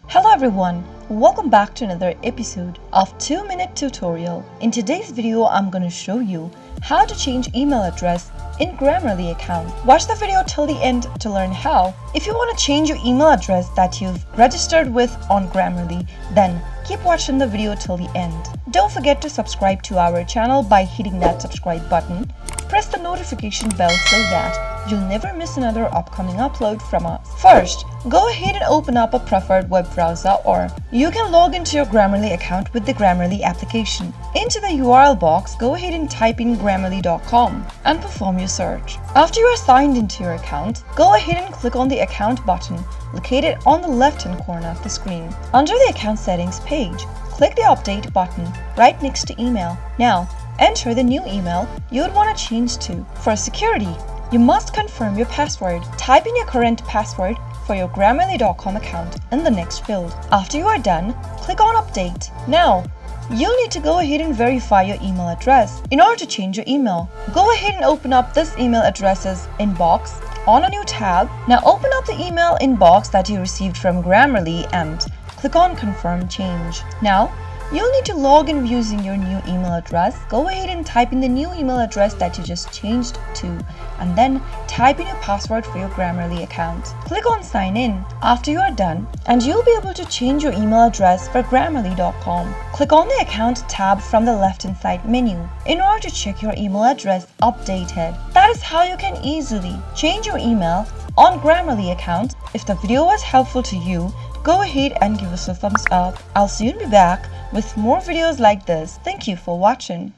Hello everyone, welcome back to another episode of 2-Minute Tutorial. In today's video, I'm going to show you how to change email address in Grammarly account. Watch the video till the end to learn how. If you want to change your email address that you've registered with on Grammarly, then keep watching the video till the end. Don't forget to subscribe to our channel by hitting that subscribe button. Press the notification bell so that you'll never miss another upcoming upload from us. First, go ahead and open up a preferred web browser, or you can log into your Grammarly account with the Grammarly application. Into the URL box, go ahead and type in grammarly.com and perform your search. After you are signed into your account, go ahead and click on the account button located on the left-hand corner of the screen. Under the account settings page, click the update button right next to email. Now, enter the new email you would want to change to. For security, you must confirm your password. Type in your current password for your Grammarly.com account in the next field. After you are done, click on Update. Now, you'll need to go ahead and verify your email address. In order to change your email, go ahead and open up this email address's inbox on a new tab. Now open up the email inbox that you received from Grammarly and click on Confirm Change. Now, you'll need to log in using your new email address. Go ahead and type in the new email address that you just changed to, and then type in your password for your Grammarly account. Click on Sign In after you are done, and you'll be able to change your email address for Grammarly.com. Click on the Account tab from the left-hand side menu in order to check your email address updated. That is how you can easily change your email on Grammarly account. If the video was helpful to you, go ahead and give us a thumbs up. I'll soon be back with more videos like this. Thank you for watching.